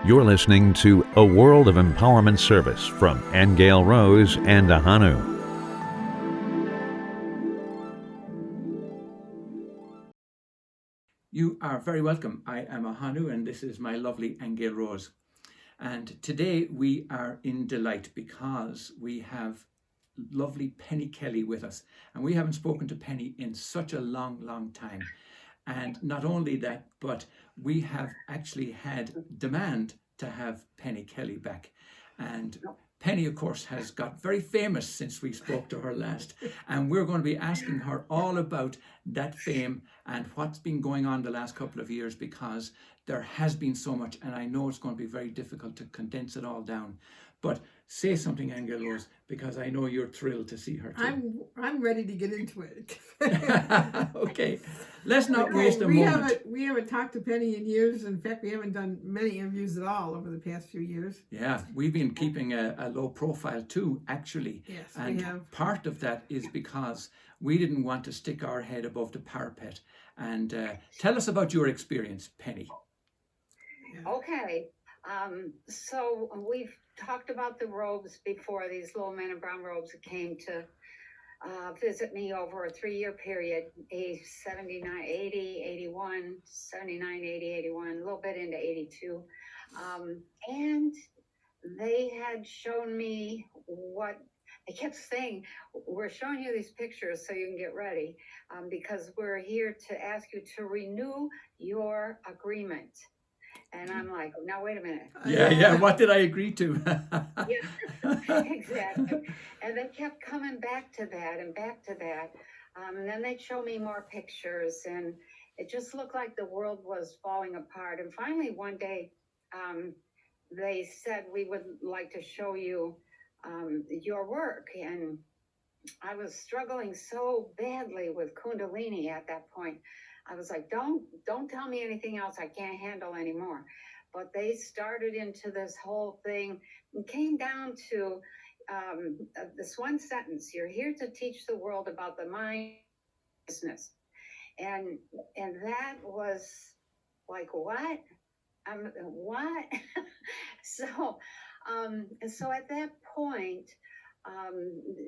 You're listening to A World of Empowerment Service from Aingeal Rose and Ahonu. You are very welcome. I am Ahonu and this is my lovely Aingeal Rose. And today we are in delight because we have lovely Penny Kelly with us. And we haven't spoken to Penny in such a long time. And not only that, but we have actually had demand to have Penny Kelly back. And Penny, of course, has got very famous since we spoke to her last. And we're going to be asking her all about that fame and what's been going on the last couple of years, because there has been so much. And I know it's going to be very difficult to condense it all down. But say something, Aingeal Rose, because I know you're thrilled to see her too. I'm ready to get into it. Okay, let's not waste a moment. We haven't talked to Penny in years. In fact, we haven't done many interviews at all over the past few years. Yeah, we've been keeping a low profile too, actually. Yes, and we have. Part of that is because we didn't want to stick our head above the parapet. And tell us about your experience, Penny. Okay, so we've talked about the robes before, these little men in brown robes that came to visit me over a 3-year period, age 79, 80, 81, 79, 80, 81, a little bit into 82. And they had shown me what they kept saying, we're showing you these pictures so you can get ready, because we're here to ask you to renew your agreement. And I'm like, now, wait a minute. Yeah, what did I agree to? Yeah, exactly. And they kept coming back to that and back to that. And then they'd show me more pictures, and it just looked like the world was falling apart. And finally, one day, they said, we would like to show you your work. And I was struggling so badly with Kundalini at that point. I was like, don't tell me anything else I can't handle anymore. But they started into this whole thing and came down to this one sentence: you're here to teach the world about the mind business. And that was like, what? What? So at that point,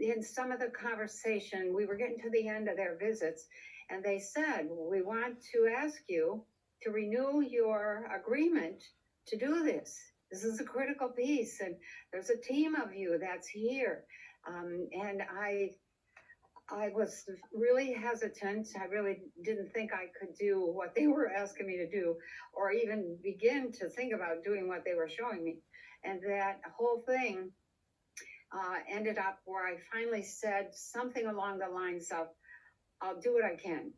in some of the conversation, we were getting to the end of their visits, and they said, we want to ask you to renew your agreement to do this. This is a critical piece, and there's a team of you that's here. And I was really hesitant. I really didn't think I could do what they were asking me to do, or even begin to think about doing what they were showing me. And that whole thing ended up where I finally said something along the lines of, I'll do what I can.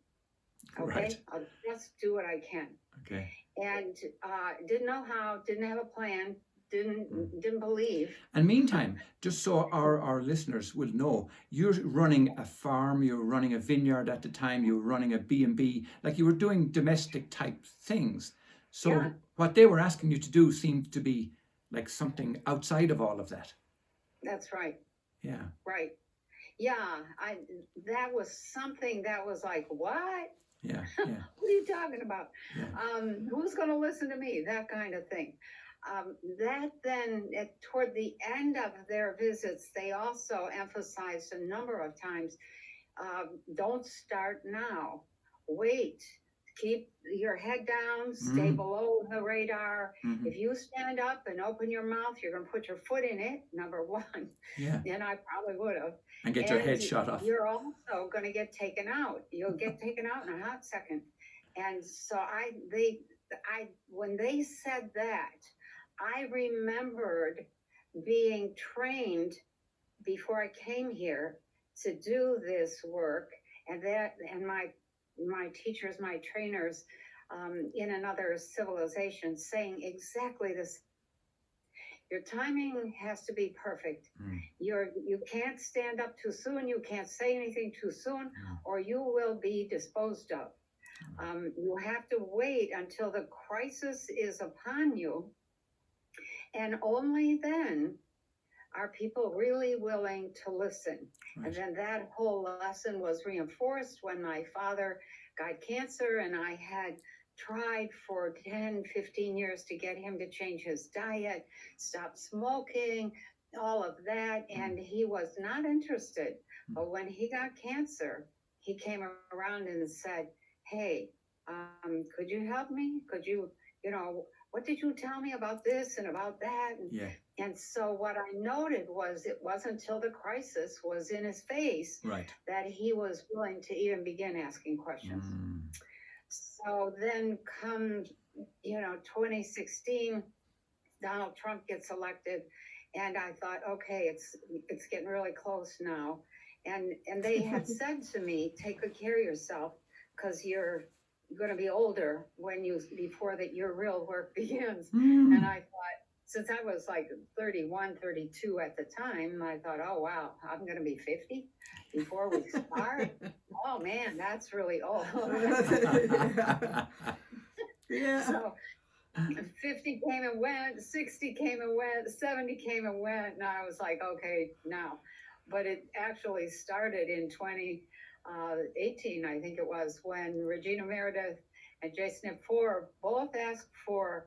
Okay, right. I'll just do what I can. Okay. And didn't know how, didn't have a plan, didn't believe. And meantime, just so our listeners will know, you're running a farm, you're running a vineyard at the time, you were running a B&B, like you were doing domestic type things. So yeah. What they were asking you to do seemed to be like something outside of all of that. That's right. Yeah. Right. Yeah, that was something that was like, what? Yeah. What are you talking about? Yeah. Who's going to listen to me? That kind of thing. That then, toward the end of their visits, they also emphasized a number of times, don't start now. Wait. Keep your head down, stay below the radar. If you stand up and open your mouth, you're going to put your foot in it, number one. Yeah. And I probably would have. And get your head shot off. You're also going to get taken out. You'll get taken out in a hot second. And so when they said that, I remembered being trained before I came here to do this work, and my teachers, my trainers in another civilization saying exactly this. Your timing has to be perfect. You can't stand up too soon. You can't say anything too soon, or you will be disposed of. You have to wait until the crisis is upon you, and only then are people really willing to listen? Right. And then that whole lesson was reinforced when my father got cancer, and I had tried for 10, 15 years to get him to change his diet, stop smoking, all of that, and he was not interested. But when he got cancer, he came around and said, hey, could you help me? Could you, what did you tell me about this and about that? And so what I noted was it wasn't until the crisis was in his face that he was willing to even begin asking questions. So then come, 2016, Donald Trump gets elected, and I thought, okay, it's getting really close now. And they had said to me, take good care of yourself, because you're going to be older before that your real work begins. And I thought, since I was like 31, 32 at the time, I thought, oh, wow, I'm going to be 50 before we start. Oh, man, that's really old. Yeah. So 50 came and went, 60 came and went, 70 came and went. And I was like, okay, now. But it actually started in 2018, I think it was, when Regina Meredith and Jason Four both asked for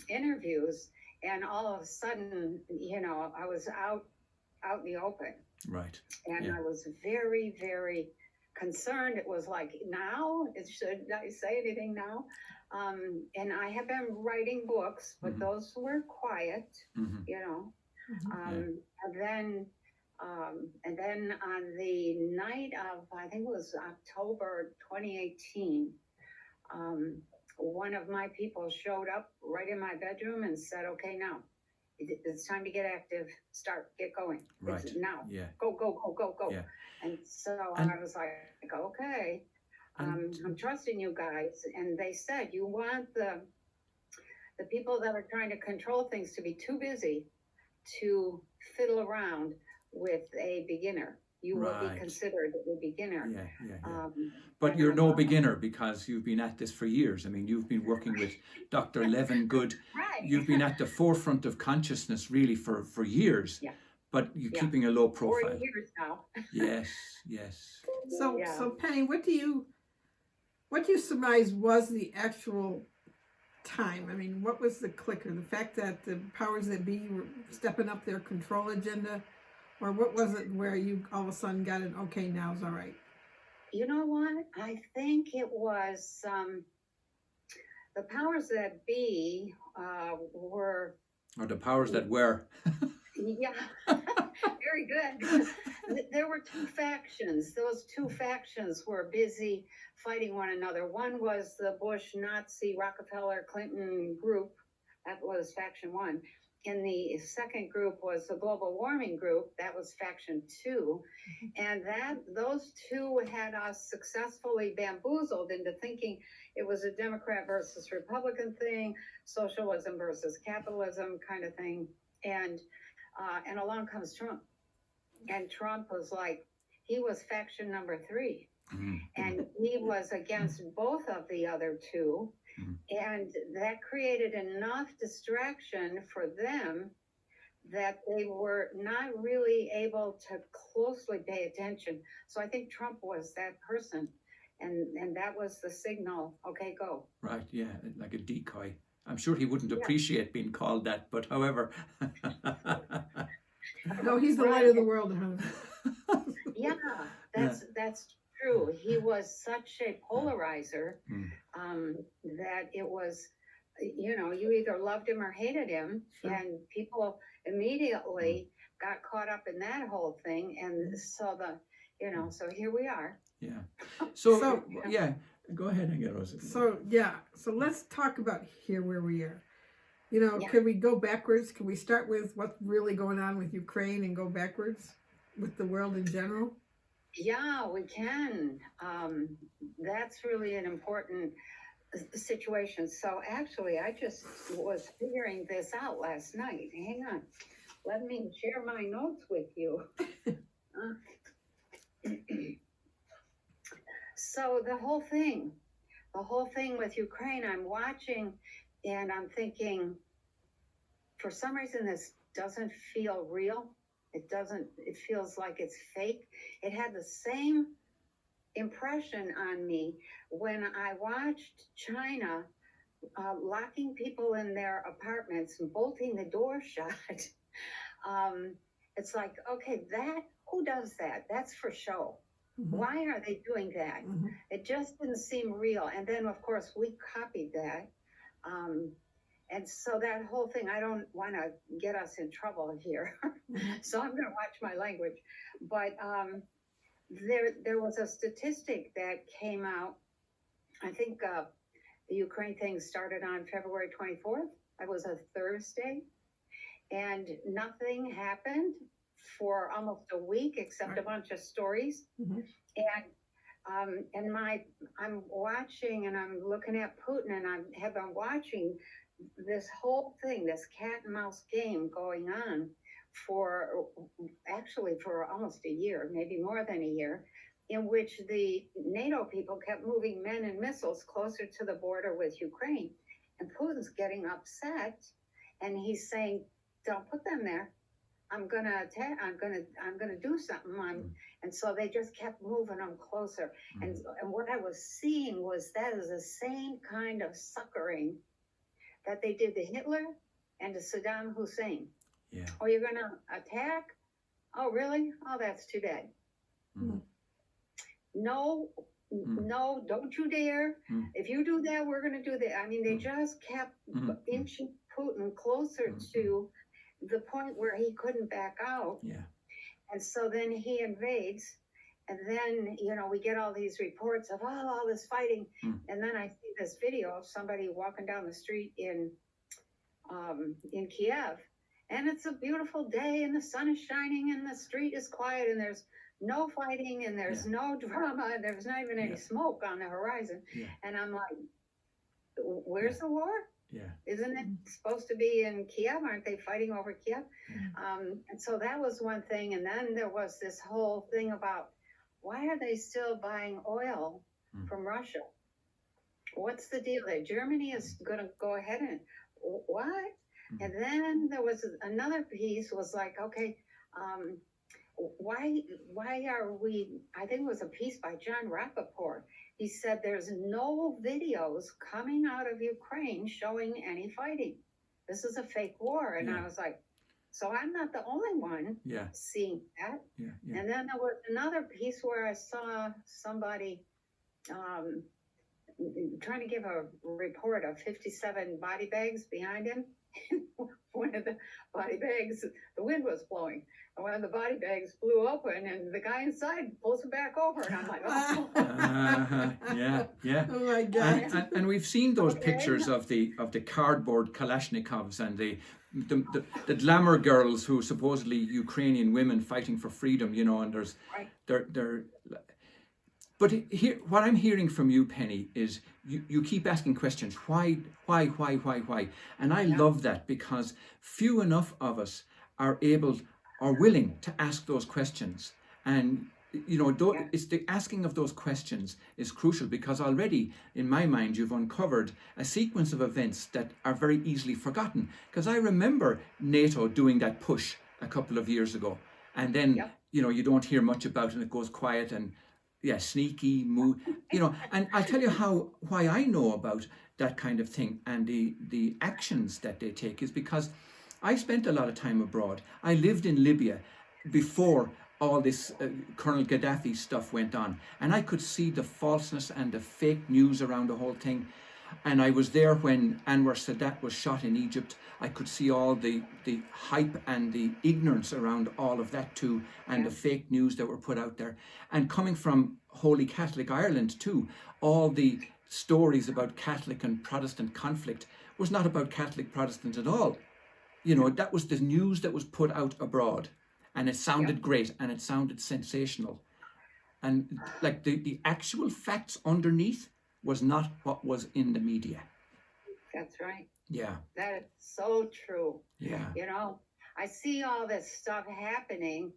interviews, and all of a sudden, I was out in the open. Right. And I was very, very concerned. It was like, now? Should I say anything now? And I have been writing books, but those were quiet, And then on the night of, I think it was October 2018, one of my people showed up right in my bedroom and said, okay, now, it's time to get active, get going. Right. It's now. Yeah. Go, go, go, go, go. Yeah. And so I was like, okay, I'm trusting you guys. And they said, you want the people that are trying to control things to be too busy to fiddle around with a beginner. You will be considered a beginner. But you're no beginner, because you've been at this for years. I mean, you've been working with Dr. Levin Good. Right. You've been at the forefront of consciousness really for years. Yeah. But you're keeping a low profile. 40 years now. Yes. So Penny, what do you surmise was the actual time? I mean, what was the clicker? The fact that the powers that be were stepping up their control agenda? Or what was it where you all of a sudden got an, okay, now's all right? You know what? I think it was the powers that be were... Or the powers that were. Yeah, very good. There were two factions. Those two factions were busy fighting one another. One was the Bush, Nazi, Rockefeller, Clinton group. That was faction one. And the second group was the global warming group. That was faction two. And those two had us successfully bamboozled into thinking it was a Democrat versus Republican thing, socialism versus capitalism kind of thing. And along comes Trump. And Trump was like, he was faction number 3. And he was against both of the other two. And that created enough distraction for them that they were not really able to closely pay attention. So I think Trump was that person. And that was the signal, okay, go. Right, yeah, like a decoy. I'm sure he wouldn't appreciate being called that, but however. No, he's the light of the world, huh? Yeah, that's true. He was such a polarizer that it was, you either loved him or hated him, and people immediately got caught up in that whole thing, and so so here we are. Yeah. So yeah, go ahead and get Rose. So let's talk about here where we are. Can we go backwards? Can we start with what's really going on with Ukraine and go backwards with the world in general? Yeah, we can. That's really an important situation. So actually, I just was figuring this out last night. Hang on. Let me share my notes with you. So the whole thing with Ukraine, I'm watching and I'm thinking, for some reason, this doesn't feel real. It feels like it's fake. It had the same impression on me when I watched China locking people in their apartments and bolting the door shut. It's like, okay, who does that? That's for show. Mhm. Why are they doing that? Mhm. It just didn't seem real. And then, of course, we copied that. And so that whole thing, I don't want to get us in trouble here. Mhm. So I'm going to watch my language. But there was a statistic that came out. I think the Ukraine thing started on February 24th. It was a Thursday. And nothing happened for almost a week except a bunch of stories. Mhm. And I'm watching and I'm looking at Putin, and I have been watching this whole thing, this cat and mouse game going on for almost a year, maybe more than a year, in which the NATO people kept moving men and missiles closer to the border with Ukraine. And Putin's getting upset, and he's saying, don't put them there. I'm gonna attack. I'm gonna do something. And so they just kept moving them closer. And what I was seeing was that is the same kind of suckering that they did to Hitler and to Saddam Hussein. Yeah. Oh, you're gonna attack? Oh, really? Oh, that's too bad. Mm. No, no, don't you dare. If you do that, we're gonna do that. I mean, they just kept inching Putin closer to the point where he couldn't back out. Yeah. And so then he invades, and then, we get all these reports of, all this fighting. And then I see this video of somebody walking down the street in Kiev, and it's a beautiful day, and the sun is shining, and the street is quiet, and there's no fighting, and there's no drama, and there's not even any smoke on the horizon. Yeah. And I'm like, where's the war? Yeah. Isn't it supposed to be in Kiev? Aren't they fighting over Kiev? And so that was one thing. And then there was this whole thing about, why are they still buying oil from Russia? What's the deal there? Germany is going to go ahead and what? And then there was another piece was like, okay, why are we, I think it was a piece by John Rappaport. He said there's no videos coming out of Ukraine showing any fighting. This is a fake war. And I was like, so I'm not the only one seeing that. Yeah. And then there was another piece where I saw somebody trying to give a report of 57 body bags behind him. One of the body bags, the wind was blowing. And one of the body bags blew open, and the guy inside pulls it back over. And I'm like, oh. Yeah. Oh my God. And we've seen those pictures of the cardboard Kalashnikovs and the glamour girls who supposedly Ukrainian women fighting for freedom, and there's they're. But here, what I'm hearing from you, Penny, is you keep asking questions. Why? And I love that, because few enough of us are able or willing to ask those questions. And, it's the asking of those questions is crucial, because already, in my mind, you've uncovered a sequence of events that are very easily forgotten. Because I remember NATO doing that push a couple of years ago. And then, you don't hear much about it, and it goes quiet, and sneaky move, and I'll tell you why I know about that kind of thing and the actions that they take is because I spent a lot of time abroad. I lived in Libya before all this Colonel Gaddafi stuff went on, and I could see the falseness and the fake news around the whole thing. And I was there when Anwar Sadat was shot in Egypt. I could see all the hype and the ignorance around all of that too, and the fake news that were put out there. And coming from Holy Catholic Ireland too, all the stories about Catholic and Protestant conflict was not about Catholic Protestants at all. That was the news that was put out abroad, and it sounded great and it sounded sensational. And like the actual facts underneath was not what was in the media. That's right. Yeah. That is so true. Yeah. I see all this stuff happening,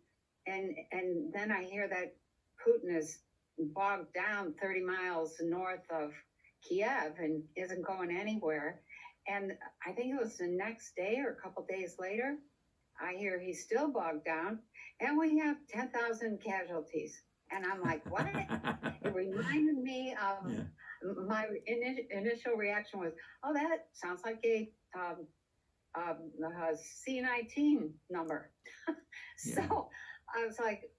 and then I hear that Putin is bogged down 30 miles north of Kiev and isn't going anywhere. And I think it was the next day or a couple days later, I hear he's still bogged down, and we have 10,000 casualties. And I'm like, what? It reminded me of Yeah. my initial reaction was, oh, that sounds like a C-19 number. Yeah. So I was like,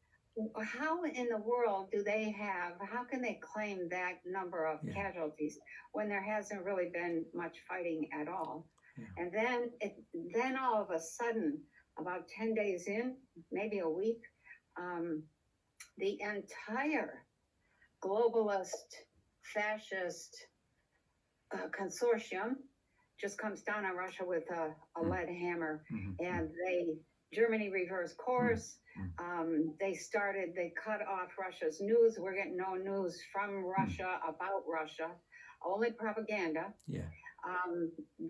how in the world do they have, how can they claim that number of Yeah. casualties when there hasn't really been much fighting at all? Yeah. And then all of a sudden, about 10 days in, maybe a week, the entire globalist, fascist consortium just comes down on Russia with a lead hammer, and Germany reversed course. They cut off Russia's news. We're getting no news from Russia about Russia, only propaganda. Yeah.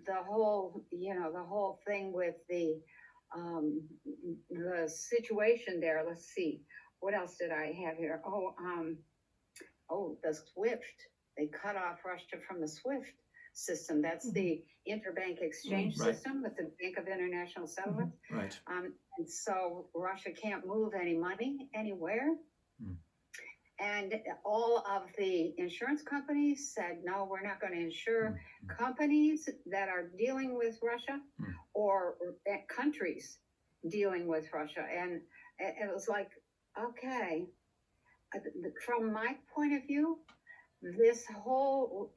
The whole thing with the situation there. Let's see, what else did I have here? The SWIFT. They cut off Russia from the SWIFT system. That's the interbank exchange system with the Bank of International Settlements. Right. And so Russia can't move any money anywhere. And all of the insurance companies said, no, we're not going to insure companies that are dealing with Russia or countries dealing with Russia. And it was like, okay, from my point of view, this whole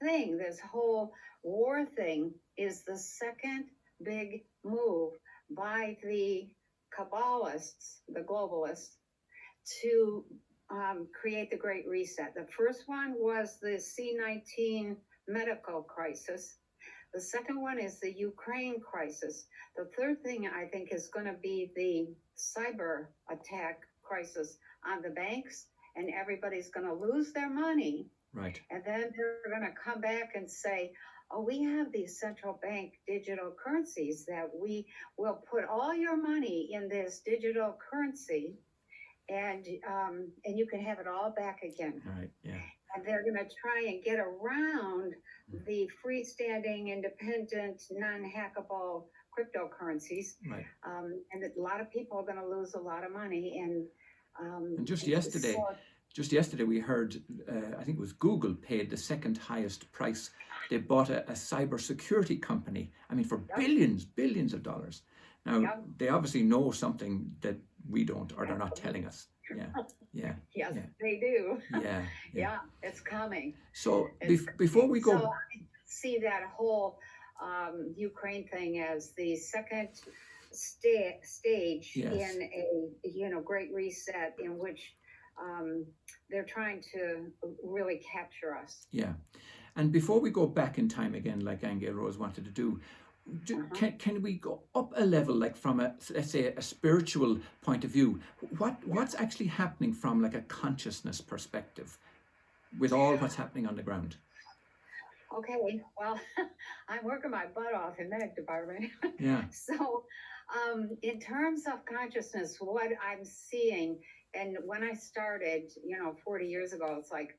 thing, this whole war thing is the second big move by the Kabbalists, the globalists, to create the Great Reset. The first one was the C-19 medical crisis. The second one is the Ukraine crisis. The third thing I think is going to be the cyber attack crisis on the banks, and everybody's going to lose their money. Right. And then they're going to come back and say, oh, we have these central bank digital currencies that we will put all your money in this digital currency, and you can have it all back again. Right. Yeah. And they're going to try and get around the freestanding, independent, non-hackable cryptocurrencies. Right. And a lot of people are going to lose a lot of money. And just yesterday we heard, I think it was Google paid the second highest price. They bought a cybersecurity company, I mean, for billions of dollars. Now, they obviously know something that we don't, or they're not telling us. Yeah. Yes, they do. Yeah. It's coming. So before we go... So I see that whole Ukraine thing as the second stage in a Great Reset, in which they're trying to really capture us. Yeah. And before we go back in time again, like Aingeal Rose wanted to do, can we go up a level, like from let's say a spiritual point of view? What's actually happening from like a consciousness perspective with all what's happening on the ground? Okay, well, I'm working my butt off in that department. Yeah. So in terms of consciousness, what I'm seeing, and when I started, 40 years ago, it's like,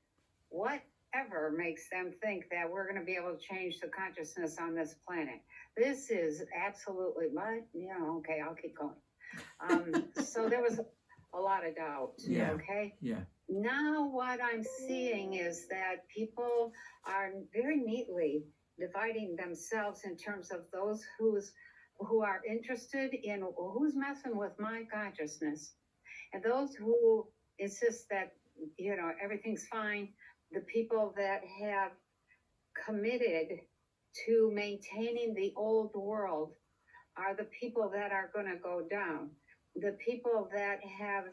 whatever makes them think that we're going to be able to change the consciousness on this planet? This is absolutely, okay, I'll keep going. So there was a lot of doubt, okay? Yeah. Now what I'm seeing is that people are very neatly dividing themselves in terms of those who are interested in who's messing with my consciousness, and those who insist that, everything's fine. The people that have committed to maintaining the old world are the people that are going to go down. The people that have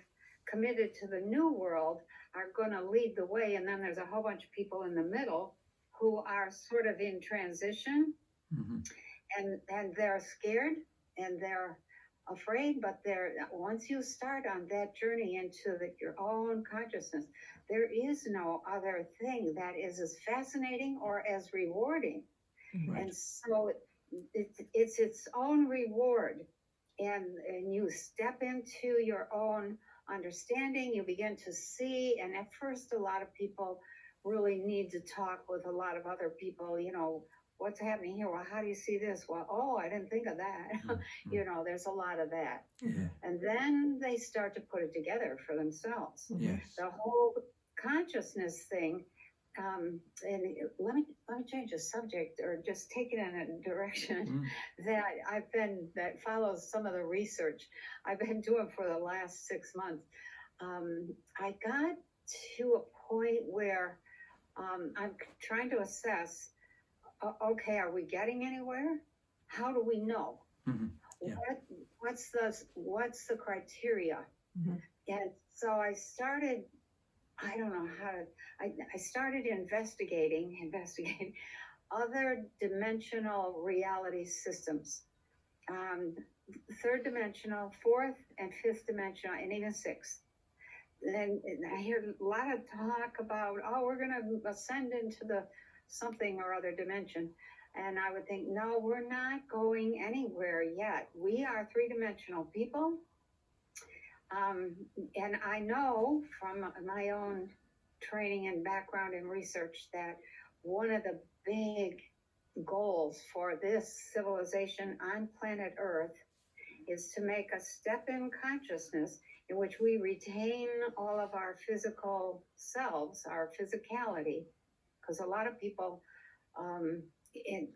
committed to the new world are going to lead the way, and then there's a whole bunch of people in the middle who are sort of in transition, and they're scared and they're afraid, but once you start on that journey into your own consciousness, there is no other thing that is as fascinating or as rewarding. Right. And so it's its own reward, and you step into your own understanding. You begin to see, and at first a lot of people really need to talk with a lot of other people, what's happening here? Well, how do you see this? Well, I didn't think of that. There's a lot of that. And then they start to put it together for themselves. Yes. The whole consciousness thing, and let me change the subject, or just take it in a direction that follows some of the research I've been doing for the last 6 months. I got to a point where I'm trying to assess, okay, are we getting anywhere? How do we know? Yeah. What's the criteria? And so I started, I don't know how to, I started investigating other dimensional reality systems, third dimensional, fourth and fifth dimensional, and even sixth. And I hear a lot of talk about, oh, we're going to ascend into the something or other dimension. And I would think, no, we're not going anywhere yet. We are three-dimensional people. And I know from my own training and background in research that one of the big goals for this civilization on planet Earth is to make a step in consciousness in which we retain all of our physical selves, our physicality, because a lot of people,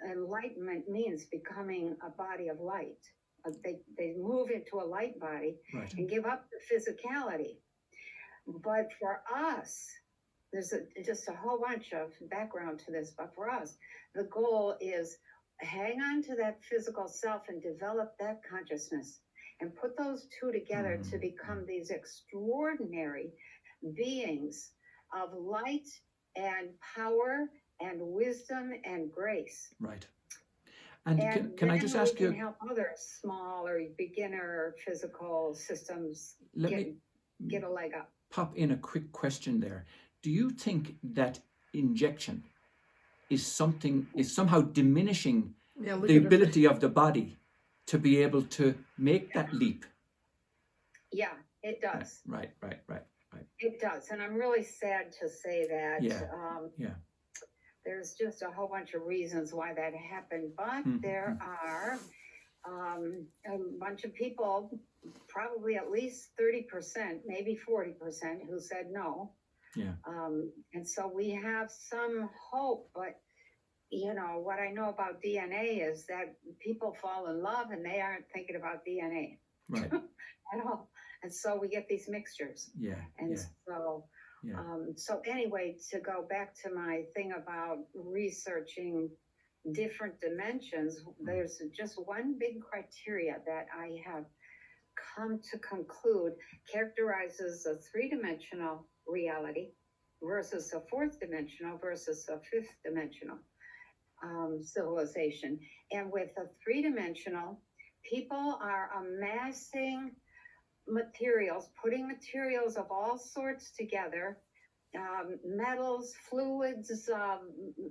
enlightenment means becoming a body of light. They move into a light body and give up the physicality. But for us, there's just a whole bunch of background to this, but for us, the goal is hang on to that physical self and develop that consciousness and put those two together to become these extraordinary beings of light and power and wisdom and grace. Right. And can I just ask you? Can help other small or beginner physical systems get a leg up. Pop in a quick question there. Do you think that injection is somehow diminishing the ability of the body to be able to make that leap? Yeah, it does. Right. It does, and I'm really sad to say that. Yeah. There's just a whole bunch of reasons why that happened, but there are a bunch of people, probably at least 30%, maybe 40%, who said no. Yeah. And so we have some hope, but you know, what I know about DNA is that people fall in love and they aren't thinking about DNA Right. at all. And so we get these mixtures. Yeah. And so anyway, to go back to my thing about researching different dimensions, there's just one big criteria that I have come to conclude characterizes a three-dimensional reality versus a fourth dimensional versus a fifth dimensional civilization. And with a three-dimensional, people are amassing materials, putting materials of all sorts together, metals, fluids,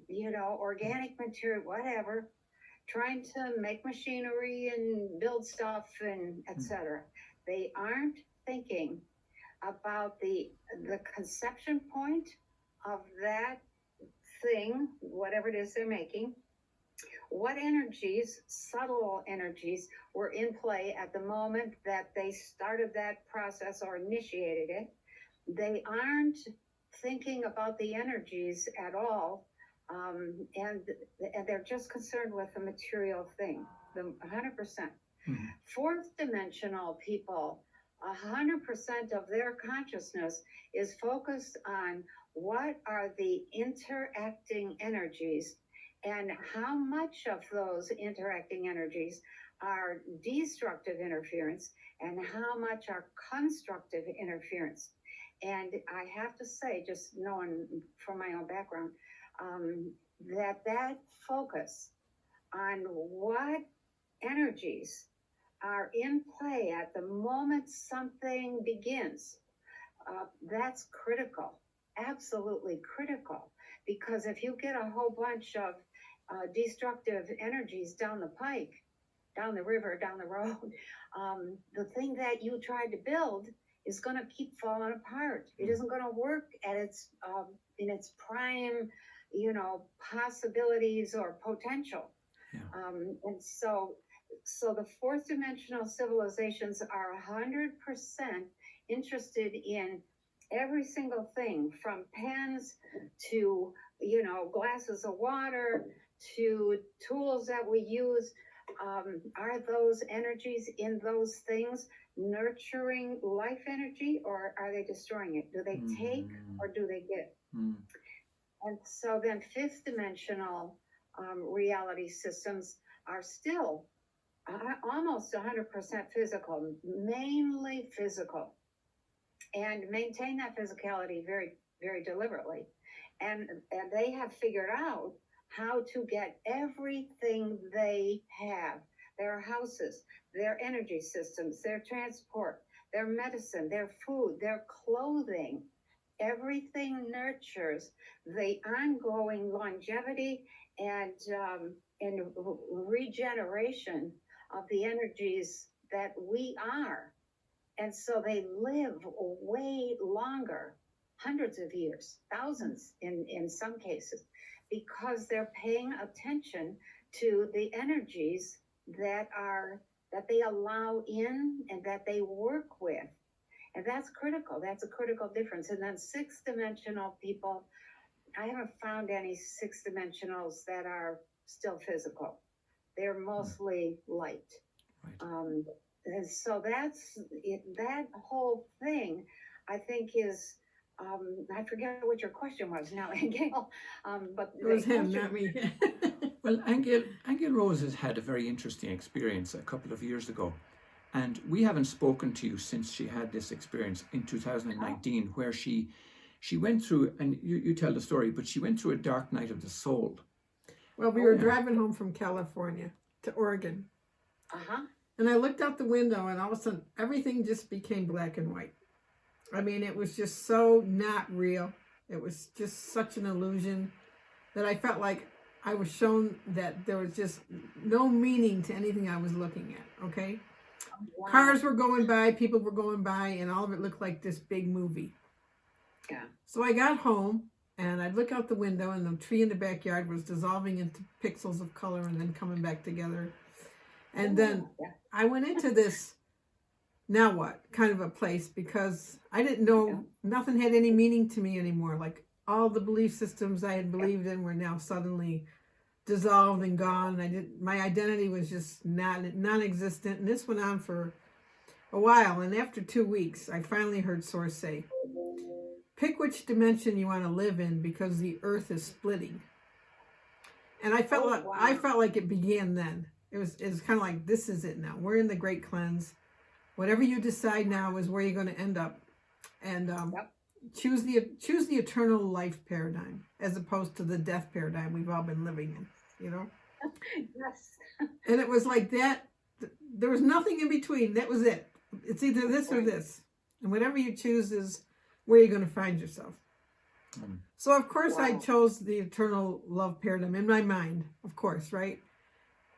organic material, whatever, trying to make machinery and build stuff and etc. They aren't thinking about the conception point of that thing, whatever it is they're making, what energies, subtle energies, were in play at the moment that they started that process or initiated it. They aren't thinking about the energies at all, and they're just concerned with the material thing, the 100%. Fourth dimensional people, 100% of their consciousness is focused on what are the interacting energies and how much of those interacting energies are destructive interference and how much are constructive interference. And I have to say, just knowing from my own background, that focus on what energies are in play at the moment something begins, that's critical, absolutely critical. Because if you get a whole bunch of destructive energies down the pike, down the river, down the road, the thing that you tried to build is going to keep falling apart. It isn't going to work at its in its prime, possibilities or potential. And so the fourth dimensional civilizations are 100% interested in every single thing from pens to, glasses of water to tools that we use. Are those energies in those things nurturing life energy, or are they destroying it? Do they take or do they give? Mm. And so then fifth dimensional reality systems are still almost 100% physical, mainly physical, and maintain that physicality very, very deliberately. And they have figured out how to get everything they have, their houses, their energy systems, their transport, their medicine, their food, their clothing. Everything nurtures the ongoing longevity and regeneration of the energies that we are. And so they live way longer, hundreds of years, thousands in some cases, because they're paying attention to the energies that they allow in and that they work with. And that's critical. That's a critical difference. And then sixth dimensional people, I haven't found any sixth dimensionals that are still physical. They're mostly light. Right. And so that's it, that whole thing, I think is, I forget what your question was now, Gail. But It was the him, question, not me. Well, Aingeal Rose has had a very interesting experience a couple of years ago. And we haven't spoken to you since she had this experience in 2019, where she went through, and you tell the story, but she went through a dark night of the soul. Well, we were Yeah. driving home from California to Oregon. And I looked out the window, and all of a sudden, everything just became black and white. I mean, it was just so not real. It was just such an illusion that I felt like I was shown that there was just no meaning to anything I was looking at, okay? wow. Cars were going by, people were going by, and all of it looked like this big movie. Yeah. So I got home, and I'd look out the window, and the tree in the backyard was dissolving into pixels of color and then coming back together. And then Yeah. I went into this, now what, kind of a place, because I didn't know, nothing had any meaning to me anymore. Like all the belief systems I had believed in were now suddenly dissolved and gone. My identity was just non-existent. And this went on for a while. And after 2 weeks, I finally heard Source say, pick which dimension you want to live in because the earth is splitting. And I felt like it began then. It was kind of like, this is it now. We're in the great cleanse. Whatever you decide now is where you're going to end up. And choose the eternal life paradigm as opposed to the death paradigm we've all been living in, Yes. And it was like that. There was nothing in between. That was it. It's either this or this. And whatever you choose is where you're going to find yourself. So, of course, I chose the eternal love paradigm in my mind, of course, right?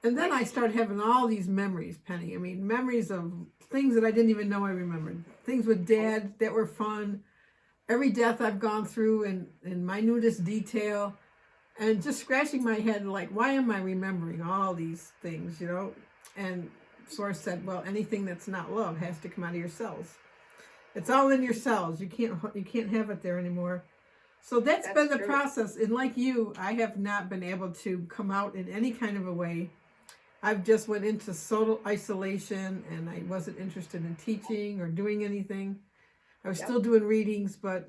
And then I started having all these memories, Penny. I mean, memories of things that I didn't even know I remembered. Things with Dad that were fun. Every death I've gone through in minutest detail. And just scratching my head like, why am I remembering all these things, And Source said, well, anything that's not love has to come out of your cells. It's all in your cells. You can't have it there anymore. So that's been the process. And like you, I have not been able to come out in any kind of a way. I've just went into total isolation, and I wasn't interested in teaching or doing anything. I was still doing readings, but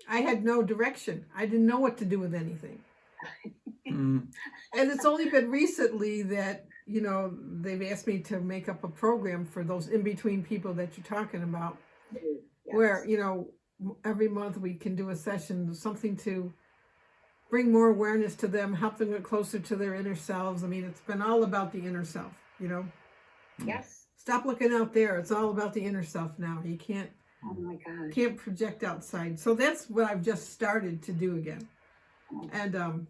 I had no direction. I didn't know what to do with anything. And it's only been recently that, they've asked me to make up a program for those in-between people that you're talking about, where, every month we can do a session, something to bring more awareness to them, help them get closer to their inner selves. I mean, it's been all about the inner self, Yes. Stop looking out there. It's all about the inner self now. You can't, Oh my God. can't project outside. So that's what I've just started to do again. And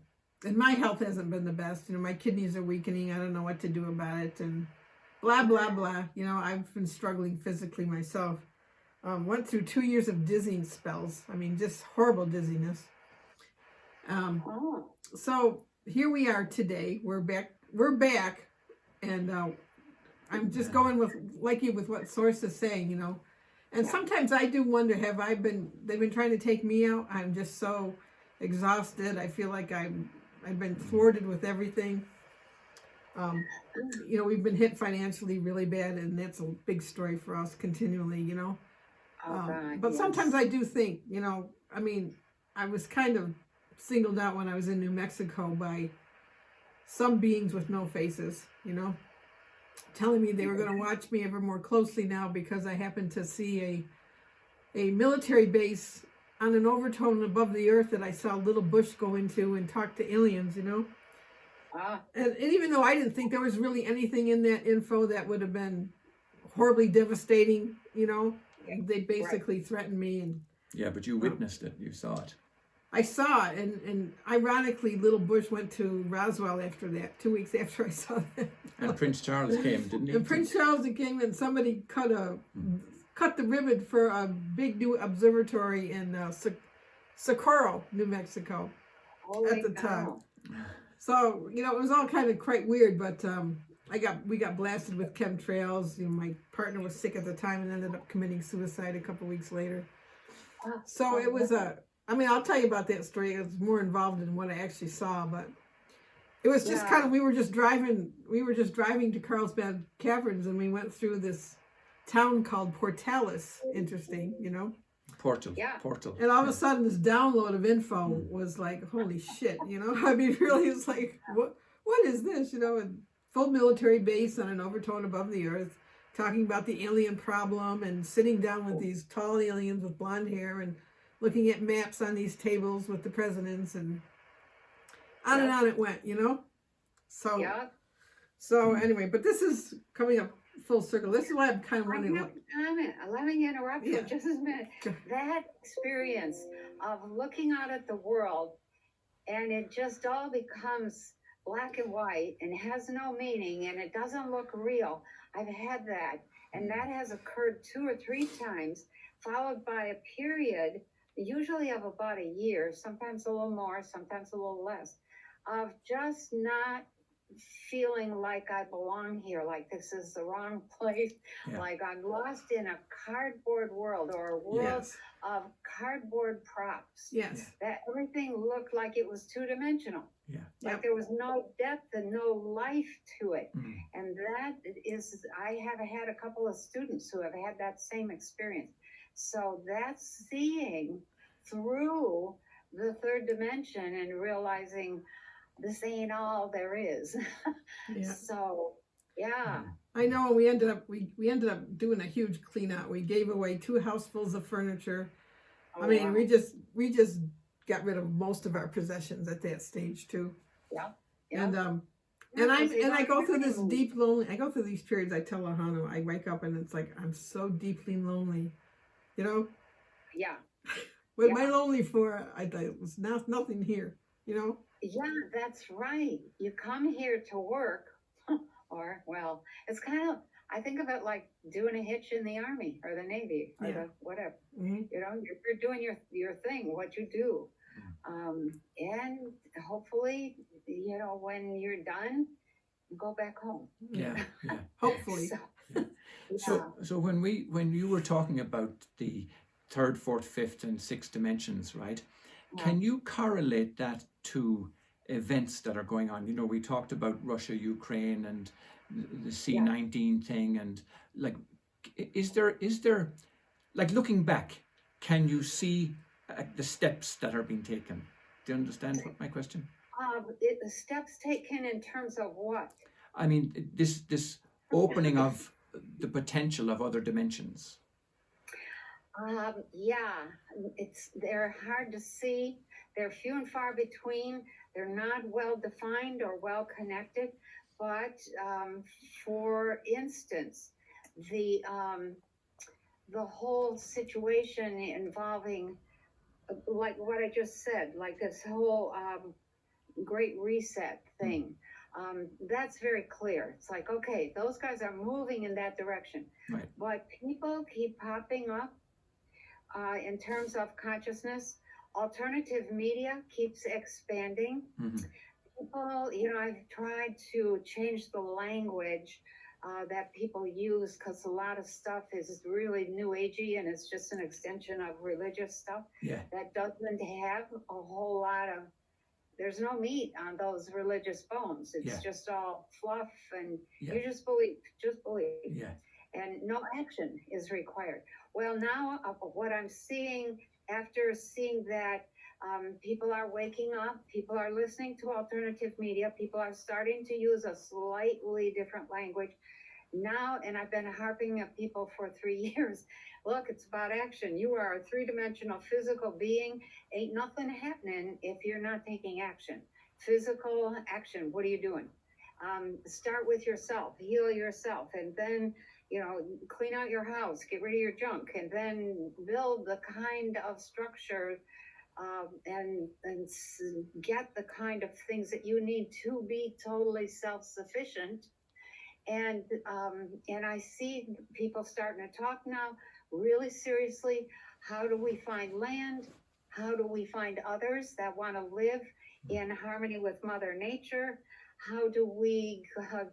my health hasn't been the best. My kidneys are weakening. I don't know what to do about it. And blah, blah, blah. I've been struggling physically myself. Went through 2 years of dizzying spells. I mean, just horrible dizziness. So here we are today. We're back. And I'm just going with, like you, with what Source is saying, And Yeah. sometimes I do wonder, they've been trying to take me out. I'm just so exhausted. I feel like I've been thwarted with everything. Um, we've been hit financially really bad, and that's a big story for us continually, Oh God, But sometimes yes. I do think, I mean, I was kind of singled out when I was in New Mexico by some beings with no faces, telling me they were going to watch me ever more closely now because I happened to see a military base on an overtone above the earth that I saw a little bush go into and talk to aliens, Ah, And even though I didn't think there was really anything in that info that would have been horribly devastating, yeah, they right. basically threatened me. And Yeah, but you witnessed it. You saw it. I saw it, and ironically, Little Bush went to Roswell after that, 2 weeks after I saw that. And Prince Charles came, didn't he? And Prince Charles came, and somebody cut the ribbon for a big new observatory in Socorro, New Mexico, Holy at the time. cow. So it was all kind of quite weird, but we got blasted with chemtrails. My partner was sick at the time and ended up committing suicide a couple weeks later. Ah, So oh, it was no. I'll tell you about that story. It was more involved in what I actually saw, but it was just Yeah. kind of we were just driving to Carlsbad Caverns, and we went through this town called Portales. Interesting, Portal. Yeah. Portal. And all of Yeah. a sudden, this download of info was like, holy shit, I mean, really, it's like, what is this, A full military base on an overtone above the earth, talking about the alien problem and sitting down with these tall aliens with blonde hair and looking at maps on these tables with the presidents, and on and Yep. on it went, So, Yeah. so anyway, but this is coming up full circle. This is why I'm kind of I wondering, have to comment. Let me interrupt Yeah. for just a minute. That experience of looking out at the world and it just all becomes black and white and has no meaning and it doesn't look real. I've had that. And that has occurred 2 or 3 times, followed by a period, usually of about a year, sometimes a little more, sometimes a little less, of just not feeling like I belong here, like this is the wrong place, Yeah. like I'm lost in a cardboard world or a world yes, of cardboard props. yes, That everything looked like it was 2-dimensional, Yeah. like Yep. there was no depth and no life to it. Mm. And that is, I have had a couple of students who have had that same experience. So that's seeing through the third dimension and realizing this ain't all there is. yeah. So, yeah. I know we ended up doing a huge clean out. We gave away 2 housefuls of furniture. Oh, I mean, wow. we just got rid of most of our possessions at that stage too. Yeah. And Yeah, I go through this everything- deep lonely. I go through these periods. I tell Ahonu, I wake up and it's like I'm so deeply lonely. Yeah. What am I lonely for? It was nothing here. Yeah, that's right. You come here to work, or, well, it's kind of, I think of it like doing a hitch in the Army or the Navy or Yeah. the whatever. Mhm. You're doing your thing, what you do. And hopefully, when you're done, you go back home. Yeah. Yeah. Hopefully. So, So when you were talking about the third, fourth, fifth, and sixth dimensions, right? yeah. Can you correlate that to events that are going on? We talked about Russia, Ukraine, and the C-19 thing, and like, is there, like, looking back, can you see the steps that are being taken? Do you understand my question? The steps taken in terms of what? I mean, this opening of the potential of other dimensions. Yeah, they're hard to see. They're few and far between. They're not well defined or well connected. But for instance, the whole situation involving, like what I just said, like this whole Great Reset thing. That's very clear. It's like, okay, those guys are moving in that direction. Right. But people keep popping up in terms of consciousness. Alternative media keeps expanding. Mhm. People, I've tried to change the language that people use, because a lot of stuff is really new agey and it's just an extension of religious stuff Yeah. that doesn't have a whole lot of, there's no meat on those religious bones. It's Yeah. just all fluff, and Yeah. you just believe, Yeah. and no action is required. Well, now what I'm seeing after seeing that, people are waking up, people are listening to alternative media, people are starting to use a slightly different language now, and I've been harping at people for 3 years. Look, it's about action. You are a three-dimensional physical being. Ain't nothing happening if you're not taking action. Physical action. What are you doing? Start with yourself, heal yourself, and then, clean out your house, get rid of your junk, and then build the kind of structure, and get the kind of things that you need to be totally self-sufficient. And I see people starting to talk now really seriously. How do we find land? How do we find others that want to live in harmony with Mother Nature? How do we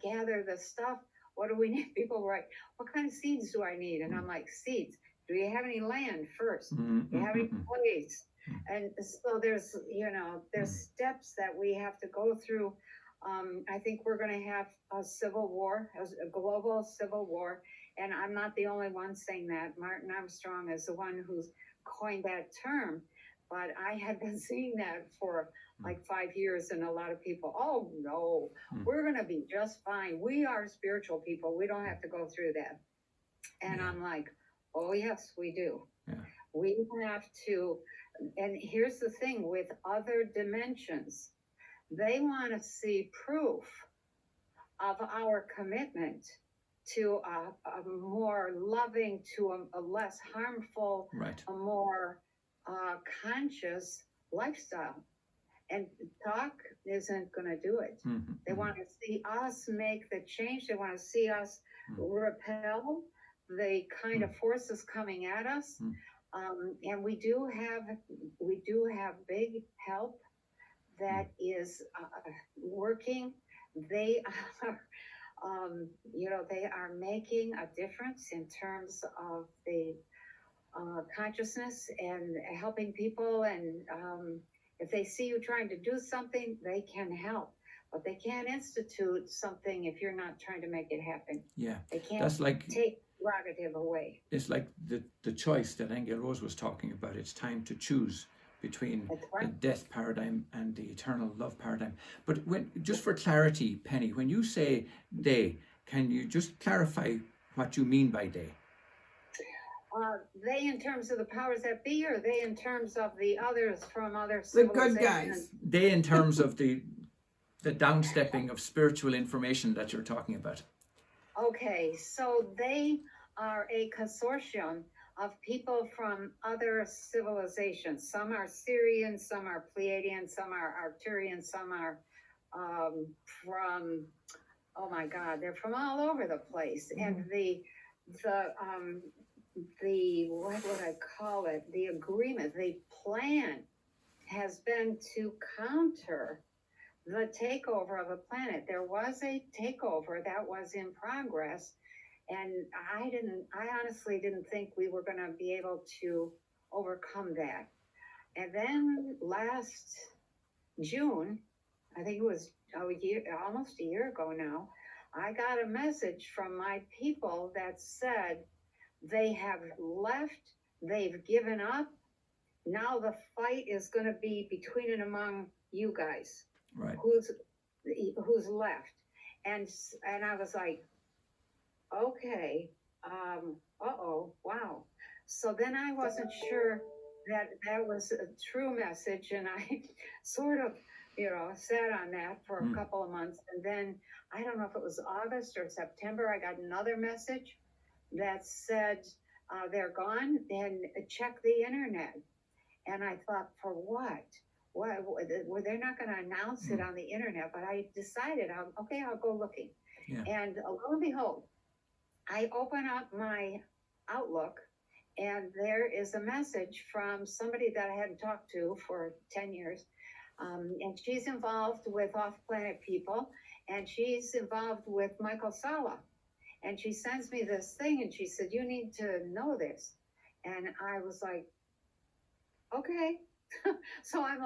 gather the stuff? What do we need? People write, what kind of seeds do I need? And I'm like, seeds. Do you have any land first? Do you have any place? And so there's steps that we have to go through. I think we're going to have a civil war, a global civil war, and I'm not the only one saying that. Martin Armstrong is the one who's coined that term, but I had been seeing that for like 5 years, and a lot of people, oh no, we're going to be just fine. We are spiritual people. We don't have to go through that. And I'm like, oh yes, we do. Yeah. We have to, and here's the thing with other dimensions. They want to see proof of our commitment to a more loving, to a less harmful, Right. a more conscious lifestyle. And talk isn't going to do it. They want to see us make the change. They want to see us repel the kind of forces coming at us. And we do have big help that is working. They are, they are making a difference in terms of the consciousness and helping people. And if they see you trying to do something, they can help. But they can't institute something if you're not trying to make it happen. Yeah. They can't That's like, take prerogative away. it's like the choice that Aingeal Rose was talking about. It's time to choose between the death paradigm and the eternal love paradigm. But just for clarity, Penny, when you say they, can you just clarify what you mean by they? They in terms of the powers that be, or they in terms of the others from other The civilizations? good guys. They in terms of the downstepping of spiritual information that you're talking about. Okay, so they are a consortium of people from other civilizations. Some are Syrian, some are Pleiadian, some are Arcturian, some are from, oh my God, they're from all over the place. And the what would I call it? The agreement, the plan has been to counter the takeover of a planet. There was a takeover that was in progress, and I honestly didn't think we were going to be able to overcome that. And then last June, I think it was almost a year ago now, I got a message from my people that said they have left, they've given up. Now the fight is going to be between and among you guys. Right. Who's left. And I was like, okay, wow. So then I wasn't sure that was a true message, and I sort of, sat on that for a couple of months. And then I don't know if it was August or September, I got another message that said they're gone, and check the internet. And I thought, for what? Well, they're not going to announce it on the internet, but I decided, I'll go looking. Yeah. And lo and behold, I open up my Outlook, and there is a message from somebody that I hadn't talked to for 10 years. And she's involved with off-planet people, and she's involved with Michael Sala. And she sends me this thing and she said, you need to know this. And I was like, okay. So I'm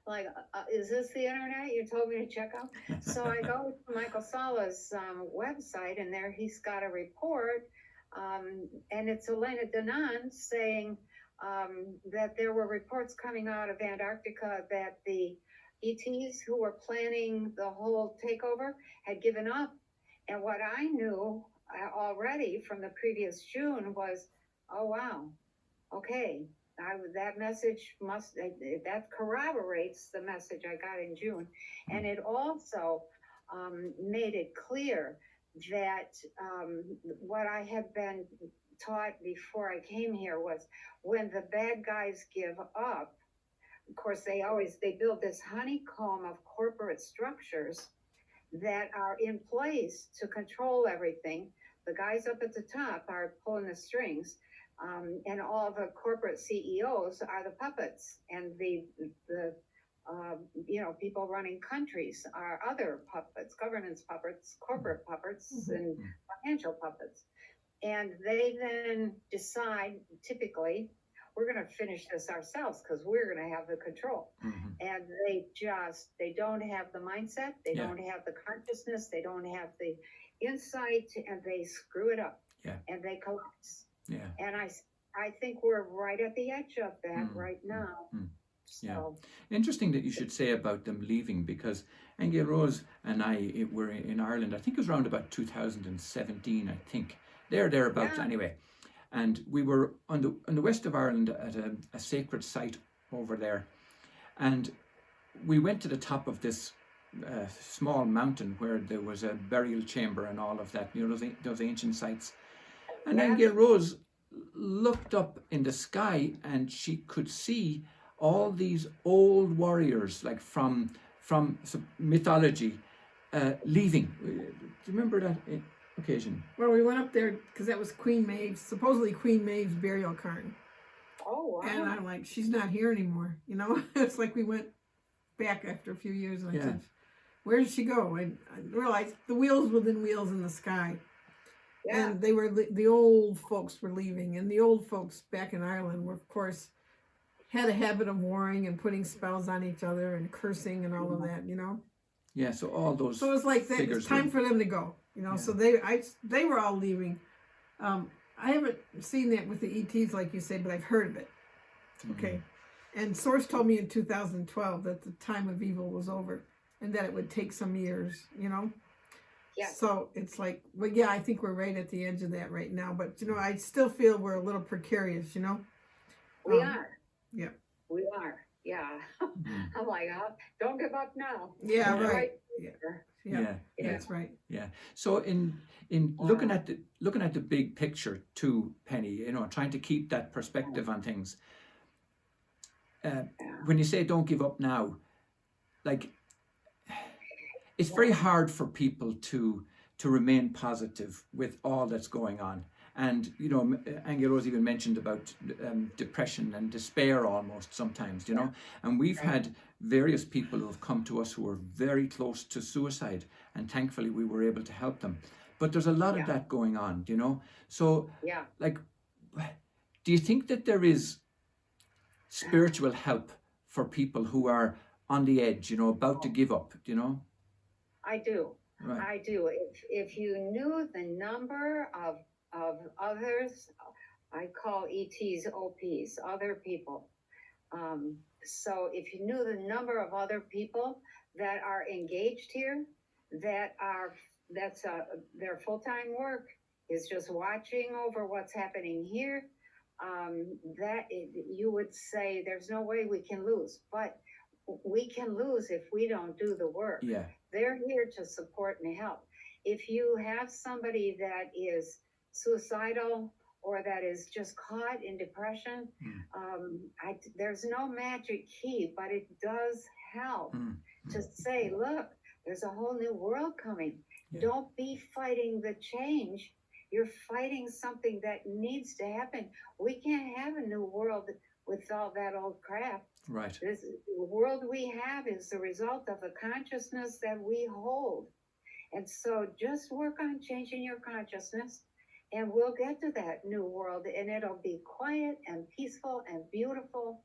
like, is this the internet you told me to check out? So I go to Michael Sala's website, and there he's got a report, and it's Elena Danan saying that there were reports coming out of Antarctica that the ETs who were planning the whole takeover had given up. And what I knew already from the previous June was, oh, wow, okay, that message that corroborates the message I got in June. And it also made it clear that what I had been taught before I came here was when the bad guys give up, of course, they build this honeycomb of corporate structures that are in place to control everything. The guys up at the top are pulling the strings. And all the corporate CEOs are the puppets, and the people running countries are other puppets, governance puppets, corporate puppets, and financial puppets. And they then decide, typically, we're going to finish this ourselves because we're going to have the control. And they don't have the mindset, they don't have the consciousness, they don't have the insight, and they screw it up, and they collapse. Yeah. And I think we're right at the edge of that right now. So. Interesting that you should say about them leaving, because Aingeal Rose and I were in Ireland, I think it was around about 2017, I think. Thereabouts anyway. And we were on the west of Ireland at a sacred site over there. And we went to the top of this small mountain where there was a burial chamber and all of that, those ancient sites. And Aingeal Rose looked up in the sky, and she could see all these old warriors, like from mythology, leaving. Do you remember that occasion? Well, we went up there because that was supposedly Queen Maeve's burial cairn. Oh, wow. And I'm like, she's not here anymore. It's like we went back after a few years, and I said, where did she go? And I realized the wheels within wheels in the sky. Yeah. And they were the old folks were leaving, and the old folks back in Ireland were, of course, had a habit of warring and putting spells on each other and cursing and all of that, Yeah, so all those. So it was like that. It's time for them to go, So they were all leaving. I haven't seen that with the ETs, like you say, but I've heard of it. Okay, and Source told me in 2012 that the time of evil was over, and that it would take some years, Yeah. So it's like, well, yeah, I think we're right at the edge of that right now. But, I still feel we're a little precarious, We are. Yeah. We are. Yeah. I'm like, don't give up now. Yeah, right. Yeah. That's right. Yeah. So in looking at the big picture too, Penny, trying to keep that perspective on things. When you say don't give up now, like, it's very hard for people to remain positive with all that's going on. And, Aingeal Rose even mentioned about depression and despair almost sometimes, And we've had various people who have come to us who were very close to suicide, and thankfully we were able to help them. But there's a lot of that going on, So, like, do you think that there is spiritual help for people who are on the edge, about to give up, I do. Right. I do. If you knew the number of others, I call ETs OPs, other people. So if you knew the number of other people that are engaged here, that's their full-time work is just watching over what's happening here, you would say there's no way we can lose, but we can lose if we don't do the work. Yeah. They're here to support and help. If you have somebody that is suicidal or that is just caught in depression, there's no magic key, but it does help to say, look, there's a whole new world coming. Yeah. Don't be fighting the change. You're fighting something that needs to happen. We can't have a new world with all that old crap. Right. The world we have is the result of the consciousness that we hold. And so just work on changing your consciousness and we'll get to that new world and it'll be quiet and peaceful and beautiful.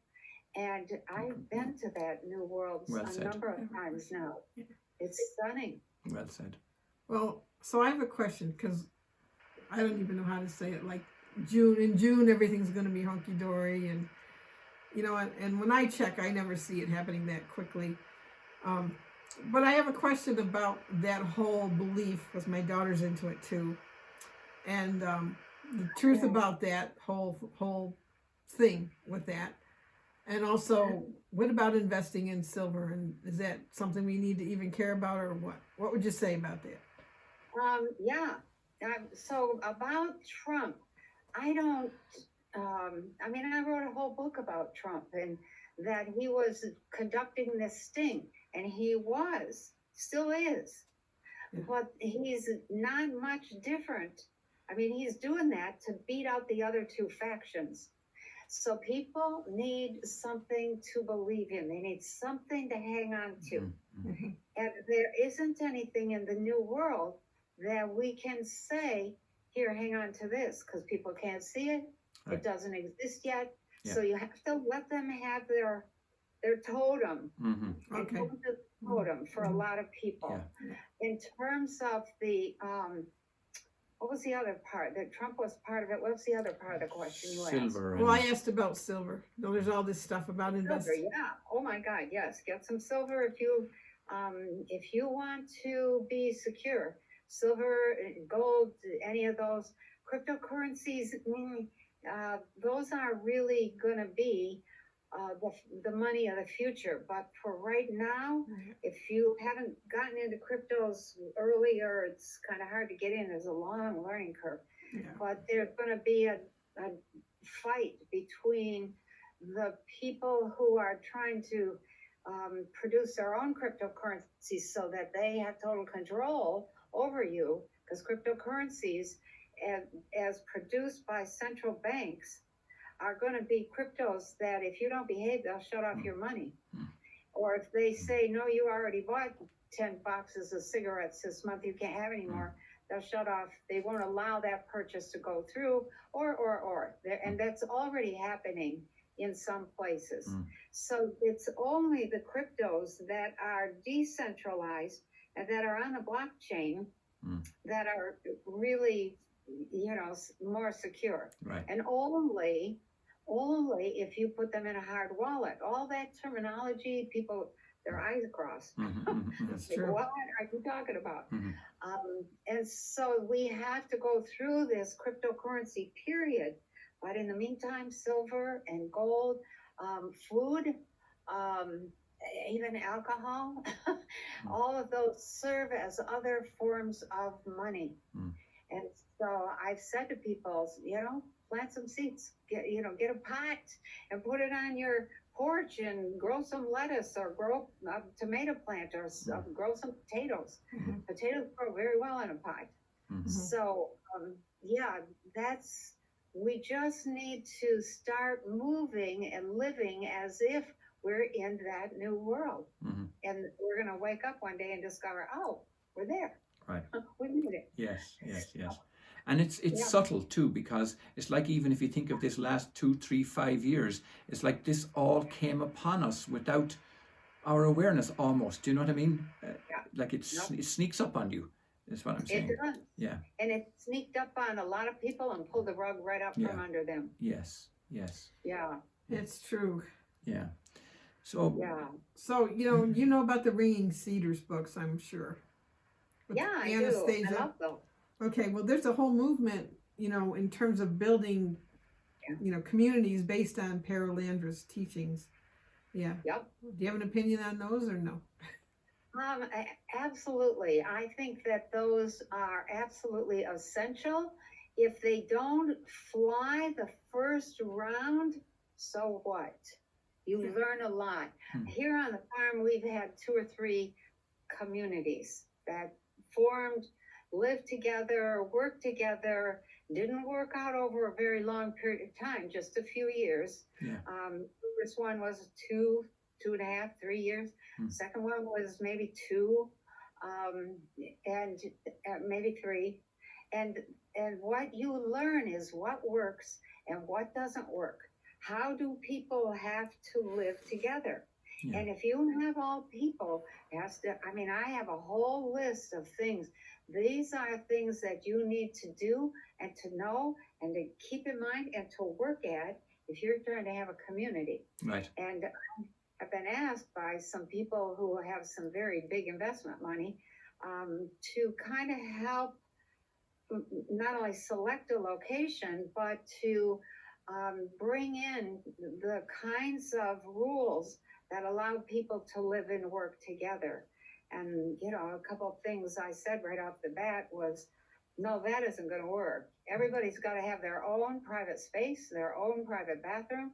And I've been to that new world Well a said. number of times now. It's stunning. Well said. Well, so I have a question because I don't even know how to say it. Like in June, everything's going to be hunky dory, and and when I check, I never see it happening that quickly. But I have a question about that whole belief because my daughter's into it too, and the truth about that whole thing with that. And also, what about investing in silver? And is that something we need to even care about, or what? What would you say about that? Yeah. So about Trump, I don't. I mean, I wrote a whole book about Trump and that he was conducting this sting, and he still is, but he's not much different. I mean, he's doing that to beat out the other two factions. So people need something to believe in. They need something to hang on to. Mm-hmm. And there isn't anything in the new world that we can say, here, hang on to this, because people can't see it. Right. It doesn't exist yet. Yeah. So you have to let them have their totem. Mm-hmm. Okay. And the totem for a lot of people. Yeah. In terms of the what was the other part? That Trump was part of it. What's the other part of the question you asked? Silver. Well, I asked about silver. There's all this stuff about Silver, investing. yeah. Oh my God, yes. Get some silver if you want to be secure. Silver, gold, any of those cryptocurrencies. Those are really going to be the money of the future. But for right now, if you haven't gotten into cryptos earlier, it's kind of hard to get in. There's a long learning curve. Yeah. But there's going to be a fight between the people who are trying to produce their own cryptocurrencies so that they have total control over you, because cryptocurrencies as produced by central banks are going to be cryptos that if you don't behave, they'll shut off your money. Or if they say, no, you already bought 10 boxes of cigarettes this month, you can't have any more, they'll shut off. They won't allow that purchase to go through, or. And that's already happening in some places. So it's only the cryptos that are decentralized and that are on the blockchain that are really, more secure. Right. And only if you put them in a hard wallet. All that terminology, people, their eyes cross. That's true. What are you talking about? And so we have to go through this cryptocurrency period. But in the meantime, silver and gold, food, even alcohol, all of those serve as other forms of money. And so I've said to people, plant some seeds, get a pot and put it on your porch and grow some lettuce or grow a tomato plant or grow some potatoes. Potatoes grow very well in a pot. So, we just need to start moving and living as if we're in that new world. And we're going to wake up one day and discover, oh, we're there. Right. We made it. Yes. And it's subtle too, because it's like, even if you think of this last 2, 3, 5 years, it's like this all came upon us without our awareness almost. Do you know what I mean? Like it sneaks up on you, is what I'm saying. It does. Yeah. And it sneaked up on a lot of people and pulled the rug right up from under them. Yes. Yeah. It's true. Yeah. So. Yeah. So, you know about the Ringing Cedars books, I'm sure. With Yeah, I Anastasia. do. I love them. Okay, well, there's a whole movement, in terms of building, communities based on Paralandra's teachings. Yeah. Yep. Do you have an opinion on those or no? Absolutely. I think that those are absolutely essential. If they don't fly the first round, so what? You learn a lot. Here on the farm, we've had 2 or 3 communities that formed, lived together, worked together, didn't work out over a very long period of time, just a few years. Yeah. The first one was 2.5, 3 years. Second one was maybe 2. um, and maybe 3. And what you learn is what works and what doesn't work. How do people have to live together? Yeah. And if you have all people, I have a whole list of things. These are things that you need to do and to know and to keep in mind and to work at if you're trying to have a community. Right. And I've been asked by some people who have some very big investment money to kind of help not only select a location, but to bring in the kinds of rules that allow people to live and work together. And, a couple of things I said right off the bat was, no, that isn't going to work. Everybody's got to have their own private space, their own private bathroom,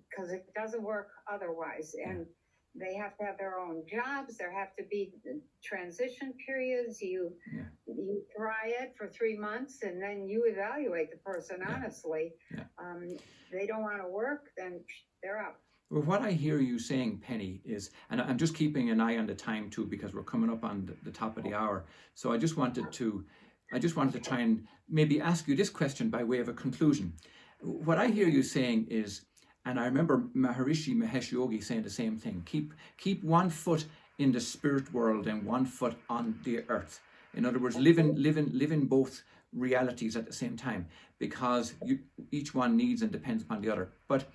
because it doesn't work otherwise. And they have to have their own jobs. There have to be transition periods. You try it for 3 months and then you evaluate the person honestly. They don't want to work, then they're out. Well, what I hear you saying, Penny, is, and I'm just keeping an eye on the time too, because we're coming up on the top of the hour. So I just wanted to try and maybe ask you this question by way of a conclusion. What I hear you saying is, and I remember Maharishi Mahesh Yogi saying the same thing, keep one foot in the spirit world and one foot on the earth. In other words, live in both realities at the same time, because each one needs and depends upon the other. But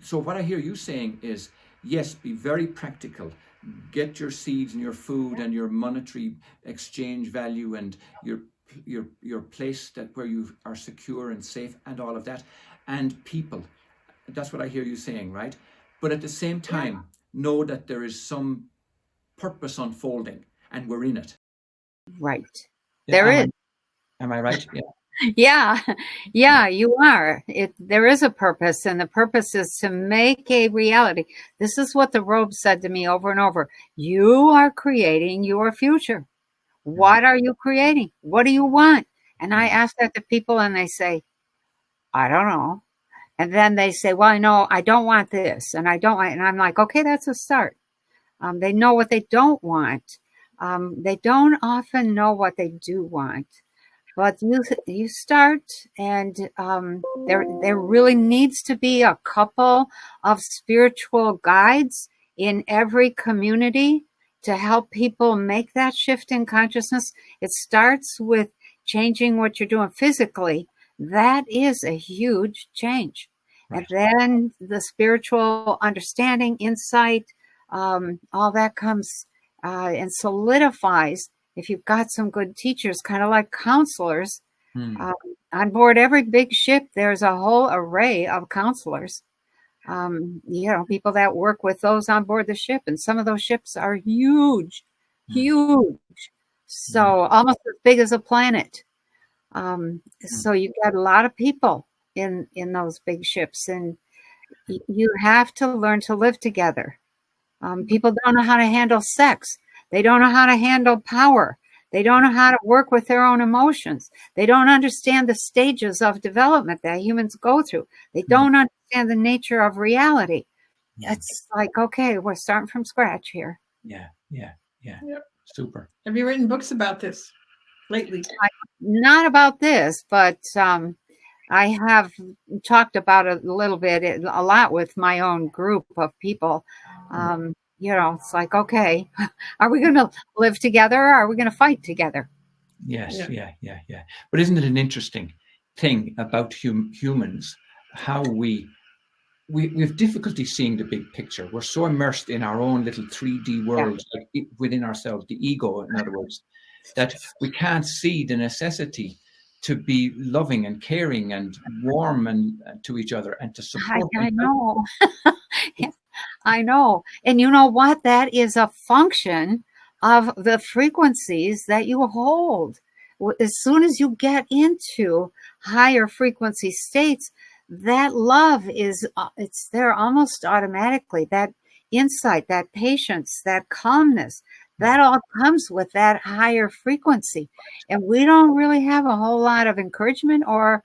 so what I hear you saying is, yes, be very practical. Get your seeds and your food and your monetary exchange value and your place where you are secure and safe and all of that, and people. That's what I hear you saying, right? But at the same time, know that there is some purpose unfolding, and we're in it. Right. There is. Am I right? Yeah. Yeah, you are. There is a purpose, and the purpose is to make a reality. This is what the robe said to me over and over. You are creating your future. What are you creating? What do you want? And I ask that to people, and they say, I don't know. And then they say, well, I know I don't want this, and I don't want, and I'm like, okay, that's a start. They know what they don't want. They don't often know what they do want. But you start, and there really needs to be a couple of spiritual guides in every community to help people make that shift in consciousness. It starts with changing what you're doing physically. That is a huge change. Right. And then the spiritual understanding, insight, all that comes and solidifies. If you've got some good teachers, kind of like counselors, on board every big ship, there's a whole array of counselors. People that work with those on board the ship, and some of those ships are huge. So almost as big as a planet. So you've got a lot of people in those big ships, and you have to learn to live together. People don't know how to handle sex. They don't know how to handle power. They don't know how to work with their own emotions. They don't understand the stages of development that humans go through. They don't understand the nature of reality. It's like, okay, we're starting from scratch here. Yeah. Yep. Super. Have you written books about this lately? Not about this, but I have talked about it a little bit, a lot with my own group of people. It's like, okay, are we going to live together? Or are we going to fight together? Yes, yeah. But isn't it an interesting thing about humans, how we have difficulty seeing the big picture. We're so immersed in our own little 3D world within ourselves, the ego, in other words, that we can't see the necessity to be loving and caring and warm and to each other and to support. I know. I know. And you know what? That is a function of the frequencies that you hold. As soon as you get into higher frequency states, that love it's there almost automatically. That insight, that patience, that calmness, that all comes with that higher frequency. And we don't really have a whole lot of encouragement or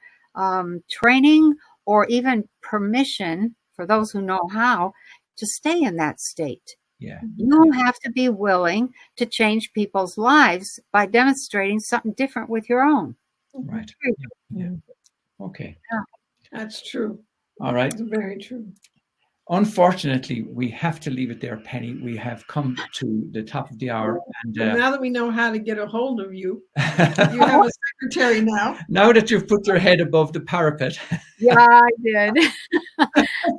training or even permission for those who know how to stay in that state. Yeah. You have to be willing to change people's lives by demonstrating something different with your own. Right. Yeah. Okay. That's true. All right. It's very true. Unfortunately, we have to leave it there, Penny. We have come to the top of the hour. And Well, now that we know how to get a hold of you, you have a secretary now. now that you've put your head above the parapet. Yeah, I did.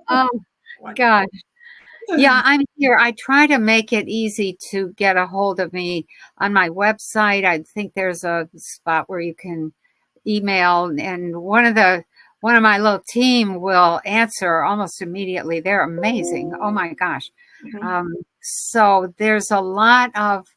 Oh, gosh. Yeah, I'm here. I try to make it easy to get a hold of me on my website. I think there's a spot where you can email, and one of my little team will answer almost immediately. They're amazing. Oh my gosh. So there's a lot of,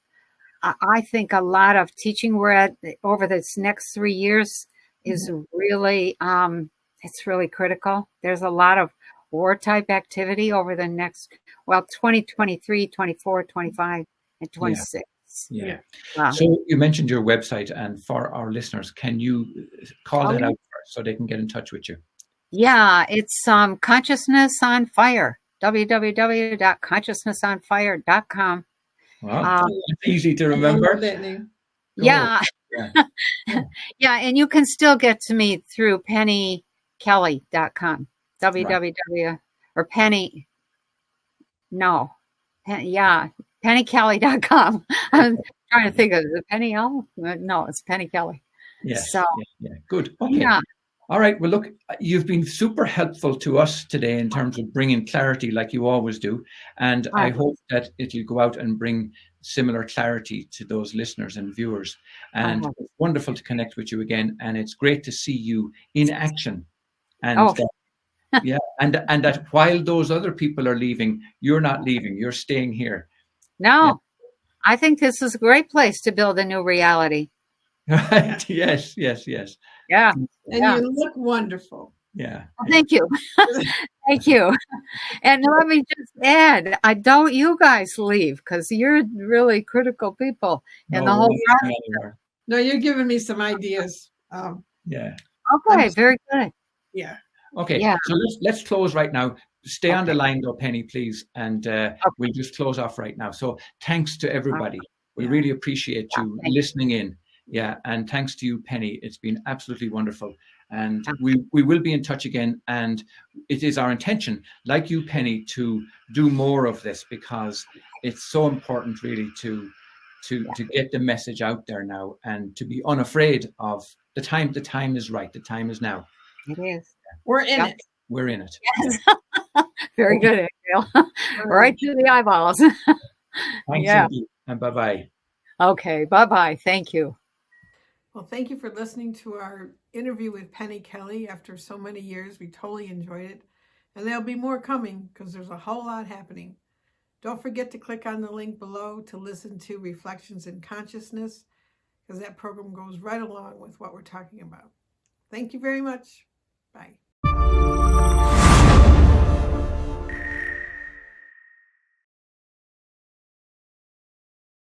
I think a lot of teaching we're at over this next 3 years is really, it's really critical. There's a lot of war type activity over the next, 2023, 24, 25, and 26. Yeah. Wow. So you mentioned your website, and for our listeners, can you call that out first so they can get in touch with you? Yeah, it's Consciousness on Fire, www.consciousnessonfire.com. Wow, that's easy to remember. Yeah. Yeah, and you can still get to me through pennykelly.com. www or penny no pen, yeah pennykelly.com. I'm trying to think of the Penny L. No, it's Penny Kelly. Yes. So Good. Okay. yeah. All right. Well, look, you've been super helpful to us today in terms of bringing clarity like you always do. And I hope that it'll go out and bring similar clarity to those listeners and viewers. And it's wonderful to connect with you again. And it's great to see you in action. And and that while those other people are leaving, you're not leaving, you're staying here. No, I think this is a great place to build a new reality. Right. Yes. Yeah. And you look wonderful. Yeah. Well, thank you. Thank you. And let me just add, I don't you guys leave, because you're really critical people in the whole process. No, you're giving me some ideas. Yeah. Okay, very good. Yeah. Okay. Yeah. So let's close right now. Stay on the line though, Penny, please. And we'll just close off right now. So thanks to everybody. We really appreciate you listening in. Yeah. And thanks to you, Penny. It's been absolutely wonderful. And we will be in touch again. And it is our intention, like you, Penny, to do more of this, because it's so important really to get the message out there now, and to be unafraid of the time. The time is right. The time is now. It is. We're in it. We're in it. Yes. Very good, Aingeal. Right to the eyeballs. Thanks indeed, and bye-bye. Okay, bye-bye. Thank you. Well, thank you for listening to our interview with Penny Kelly after so many years. We totally enjoyed it. And there'll be more coming, because there's a whole lot happening. Don't forget to click on the link below to listen to Reflections in Consciousness, because that program goes right along with what we're talking about. Thank you very much. Bye.